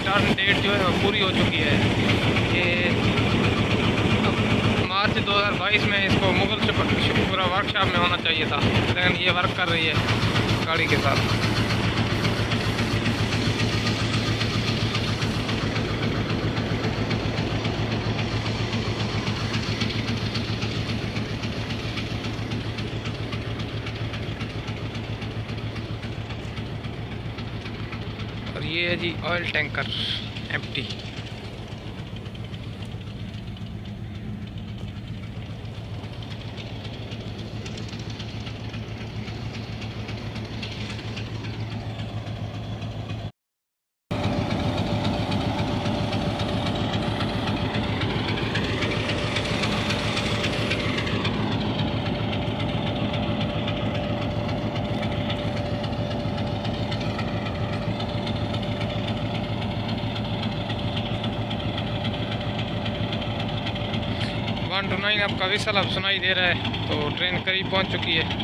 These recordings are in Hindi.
टर्न डेट जो है वो पूरी हो चुकी है। ये मार्च 2022 में इसको मुगल शिपरा वर्कशॉप में होना चाहिए था, लेकिन ये वर्क कर रही है गाड़ी के साथ। और ये है जी oil tanker empty. One two nine आपका विसल अब सुनाई दे रहा है, तो ट्रेन करीब पहुंच चुकी है।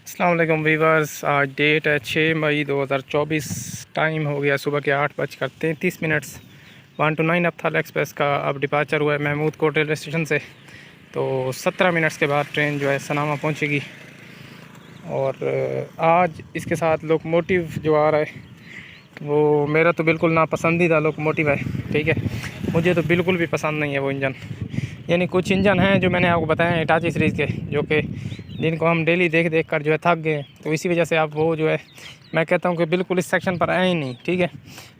अस्सलाम वालेकुम वीवर्स, आज डेट है 6 मई 2024। टाइम हो गया सुबह के 8:33। 129 अब थल एक्सप्रेस का अब डिपार्चर हुआ है महमूद कोट रेलवे स्टेशन से। तो 17 मिनट्स के बाद ट्रेन जो है सनामा पहुंचेगी। और आज इसके साथ लोकोमोटिव जो आ रहा है वो मेरा तो बिल्कुल नापसंदीदा लोकोमोटिव है। ठीक है, मुझे तो बिल्कुल भी पसंद नहीं है वो इंजन। यानी कुछ इंजन हैं जो मैंने आपको बताया है हिटाची सीरीज़ के, जो कि जिनको हम डेली देख कर जो है थक गए, तो इसी वजह से आप वो जो है मैं कहता हूँ कि बिल्कुल इस सेक्शन पर आए ही नहीं। ठीक है,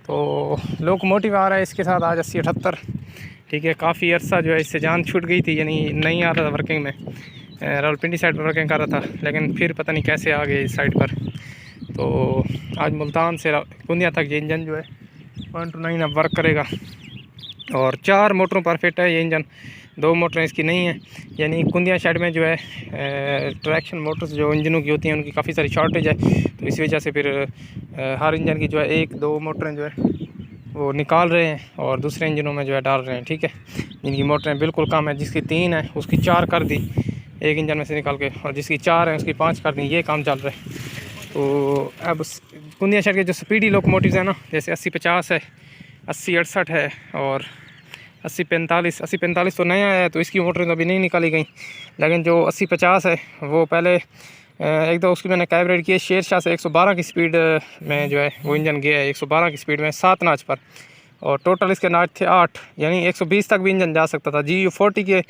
तो लोकोमोटिव आ रहा है इसके साथ आज 8078। ठीक है, काफ़ी अर्सा जो है इससे जान छूट गई थी, यानी नहीं आ रहा था वर्किंग में। रावलपिंडी साइड पर वर्किंग कर रहा था, लेकिन फिर पता नहीं कैसे आ गए इस साइड पर। तो आज मुल्तान से कुंदिया तक ये इंजन जो है 129 अब वर्क करेगा। और 4 मोटरों पर फिट है ये इंजन, 2 मोटरें इसकी नहीं है। यानी कुंदिया साइड में जो है ट्रैक्शन मोटर्स जो इंजनों की होती हैं उनकी काफ़ी सारी शॉर्टेज है, तो इस वजह से फिर हर इंजन की जो है 1-2 मोटरें जो है वो निकाल रहे हैं और दूसरे इंजनों में जो है डाल रहे हैं। ठीक है, जिनकी मोटरें बिल्कुल कम है, जिसकी 3 है उसकी 4 कर दी एक इंजन में से निकाल के, और जिसकी 4 है उसकी 5 कर दी। ये काम चल रहा है। तो अब कुंदिया शहर के जो स्पीडी लोकोमोटिव्स हैं ना, जैसे 8050 है, 8068 है और 8045 तो नया है, तो इसकी मोटरें तो अभी नहीं निकाली गई। लेकिन जो 8050 है वो पहले एक दो उसकी मैंने कैबरेट की है शेरशाह से 112 की स्पीड में जो है वो इंजन गया है 112 की स्पीड में 7 नाच पर, और टोटल इसके नाच थे 8, यानी 120 तक भी इंजन जा सकता था। GU40 के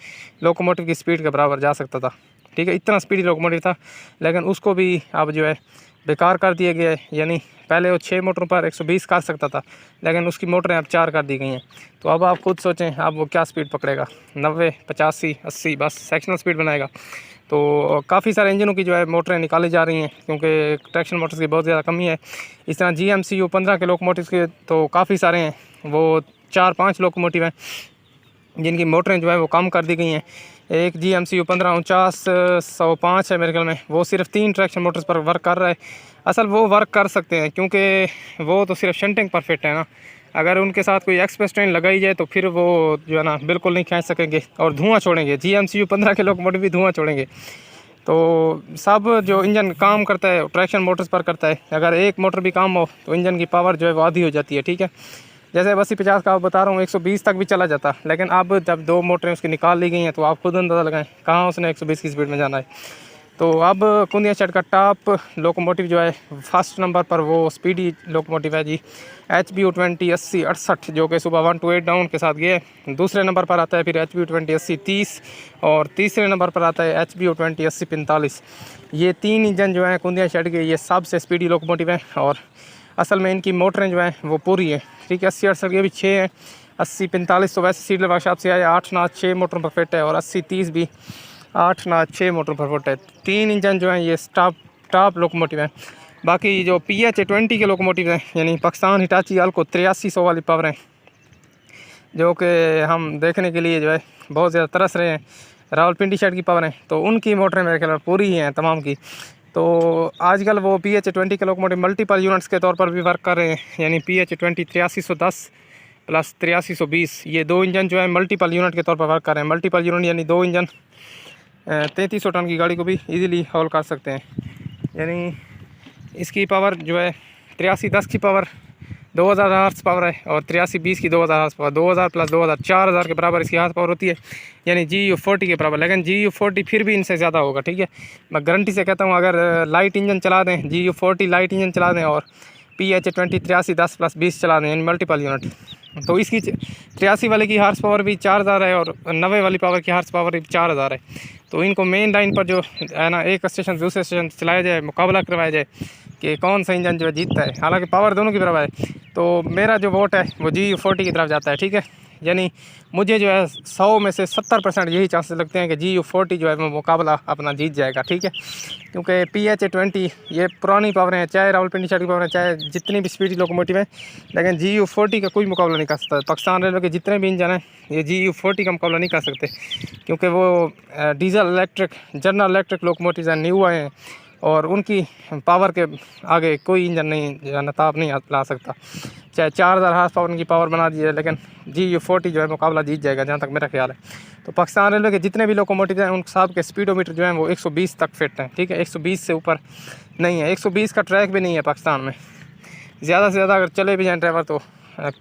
लोकोमोटिव की स्पीड के बराबर जा सकता था। ठीक है, इतना स्पीडी लोकोमोटिव था, लेकिन उसको भी अब जो है बेकार कर दिया गया है। यानी पहले वो 6 मोटरों पर 120 कर सकता था, लेकिन उसकी मोटरें अब 4 कर दी गई हैं। तो अब आप खुद सोचें अब वो क्या स्पीड पकड़ेगा, 90, 85, 80 बस सेक्शनल स्पीड बनाएगा। तो काफ़ी सारे इंजनों की जो है मोटरें निकाली जा रही हैं, क्योंकि ट्रैक्शन मोटर्स की बहुत ज़्यादा कमी है। इस तरह GMCU 15 के लोकोमोटिव्स के तो काफ़ी सारे हैं, वो 4-5 लोकोमोटिव हैं जिनकी मोटरें जो है वो कम कर दी गई हैं। एक GMCU 15 4905 है मेरे ख्याल में, वो सिर्फ 3 ट्रैक्शन मोटर्स पर वर्क कर रहा है। असल वो वर्क कर सकते हैं क्योंकि वो तो सिर्फ शंटिंग पर फिट है ना, अगर उनके साथ कोई एक्सप्रेस ट्रेन लगाई जाए तो फिर वो जो है ना बिल्कुल नहीं खींच सकेंगे और धुआं छोड़ेंगे। GMCU 15 के लोकोमोटिव भी धुआं छोड़ेंगे। तो सब जो इंजन काम करता है ट्रैक्शन मोटर्स पर करता है। अगर एक मोटर भी काम हो तो इंजन की पावर जो है वो आधी हो जाती है, ठीक है। जैसे 80-50 का आप बता रहा हूँ, 120 तक भी चला जाता। लेकिन अब जब 2 मोटरें उसकी निकाल ली गई हैं तो आप खुद अंदाज़ा लगाएं कहाँ उसने 120 की स्पीड में जाना है। तो अब कुंदिया शेड का टॉप लोकोमोटिव जो है फर्स्ट नंबर पर वो स्पीडी लोकोमोटिव है जी, HBU20 80 68, जो कि सुबह 1 to 8 डाउन के साथ गया है। दूसरे नंबर पर आता है फिर HBU20 80 30 और तीसरे नंबर पर आता है HBU20 80 45। ये 3 इंजन जो हैं कुंदिया शेड के, ये सबसे स्पीडी लोकोमोटिव हैं। और असल में इनकी मोटरें जो हैं वो पूरी हैं, ठीक है। 80 68 के भी 6 हैं। 80 45 तो वैसे सीडर वर्कशॉप से आया, 8 नाच 6 मोटर पर फिट है। और 80 30 भी 8 नाच 6 मोटर पर फिट है। 3 इंजन जो हैं ये टॉप लोकोमोटिव हैं। बाकी जो PH20 के लोकोमोटिव हैं, यानी पाकिस्तान हिटाची अल्को 8300 वाली पावर हैं, जो कि हम देखने के लिए जो है बहुत ज़्यादा तरस रहे हैं। रावलपिंडी शेड की पावर हैं, तो उनकी मोटरें मेरे ख्याल पूरी ही हैं तमाम की। तो आजकल वो PH20 के लोकोमोटिव मल्टीपल यूनिट्स के तौर पर भी वर्क कर रहे हैं, यानी PH20 8310 प्लस 8320, ये 2 इंजन जो है मल्टीपल यूनिट के तौर पर वर्क कर रहे हैं। मल्टीपल यूनिट यानी 2 इंजन 3300 टन की गाड़ी को भी इजीली हॉल कर सकते हैं। यानी इसकी पावर जो है 8310 की पावर 2000 हार्स पावर है और 8320 की 2000 हार्स पावर। 2000 प्लस 2000 4000 के बराबर इसकी हार्स पावर होती है, यानी GU40 के बराबर। लेकिन GU40 फिर भी इनसे ज़्यादा होगा, ठीक है। मैं गारंटी से कहता हूँ, अगर लाइट इंजन चला दें, GU40 लाइट इंजन चला दें और PH20 8310 प्लस 20 चला दें, यानी मल्टीपल यूनिट, तो इसकी 83 वाले की हार्स पावर भी 4000 है और 90 वाली पावर की हार्स पावर भी 4000 है। तो इनको मेन लाइन पर जो है ना, एक स्टेशन दूसरे स्टेशन चलाया जाए, मुकाबला करवाया जाए कि कौन सा इंजन जो है जीतता है। हालांकि पावर दोनों की बराबर है। तो मेरा जो वोट है वो GU40 की तरफ जाता है, ठीक है। यानी मुझे जो है 100 में से 70% यही चांसेस लगते हैं कि GU40 जो है वो मुकाबला अपना जीत जाएगा, ठीक है। क्योंकि PH20 ये पुरानी पावर हैं, चाहे रावलपिंडी शेड की पावर है, चाहे जितनी भी स्पीडी लोकोमोटिव है, लेकिन GU40 का कोई मुकाबला नहीं कर सकता। पाकिस्तान रेलवे के जितने भी इंजन हैं ये GU40 का मुकाबला नहीं कर सकते, क्योंकि वो diesel electric general electric locomotive हैं, न्यू आए हैं, और उनकी पावर के आगे कोई इंजन नहीं नताब नहीं ला सकता। चाहे 4000 हार्स पावर की पावर बना दीजिए, लेकिन GU40 जो है मुकाबला जीत जाएगा, जहाँ तक मेरा ख्याल है। तो पाकिस्तान रेलवे के जितने भी लोकोमोटिव हैं उन सब के स्पीडोमीटर जो है वो 120 तक फिट हैं, ठीक है। 120 से ऊपर नहीं है, 120 का ट्रैक भी नहीं है पाकिस्तान में। ज़्यादा से ज़्यादा अगर चले भी जाएँ ड्राइवर तो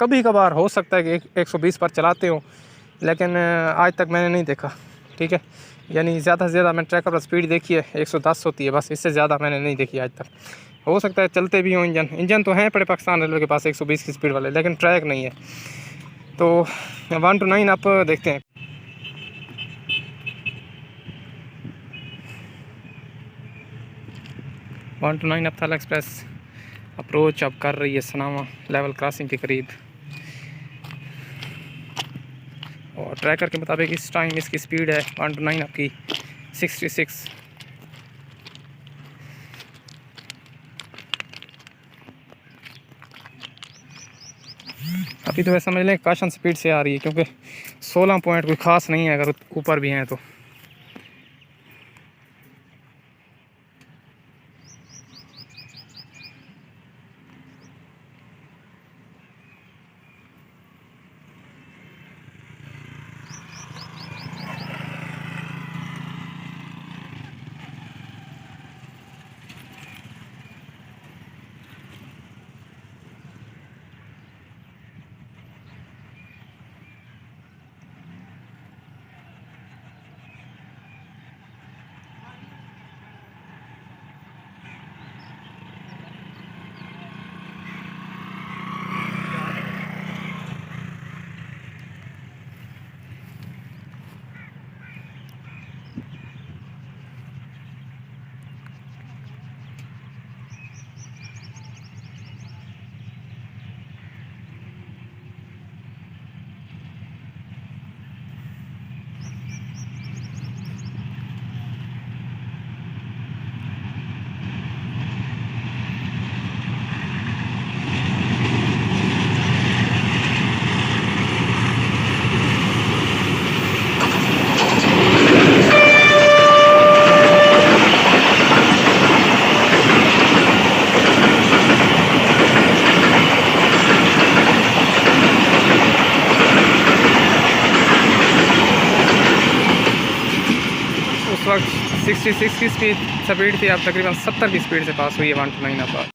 कभी कभार हो सकता है कि 120 पर चलाते हो, लेकिन आज तक मैंने नहीं देखा, ठीक है। यानी ज़्यादा से ज़्यादा मैंने ट्रैकर पर स्पीड देखी है 110 होती है, बस इससे ज़्यादा मैंने नहीं देखी आज तक। हो सकता है चलते भी हों इंजन तो हैं पड़े पाकिस्तान रेलवे के पास 120 की स्पीड वाले, लेकिन ट्रैक नहीं है। तो 1 to 9 आप देखते हैं। वन टू नाइन अब्थाल एक्सप्रेस अप्रोच अब कर रही है सनामा लेवल क्रॉसिंग के करीब, और ट्रैकर के मुताबिक इस टाइम इसकी स्पीड है 1 to 9 आपकी 66। अभी तो वैसे समझ लें काशन स्पीड से आ रही है, क्योंकि 16 पॉइंट कोई ख़ास नहीं है अगर ऊपर भी हैं तो। 66 की स्पीड थी, अब तकरीबन 70 की स्पीड से पास हुई है 1 to 9 अब।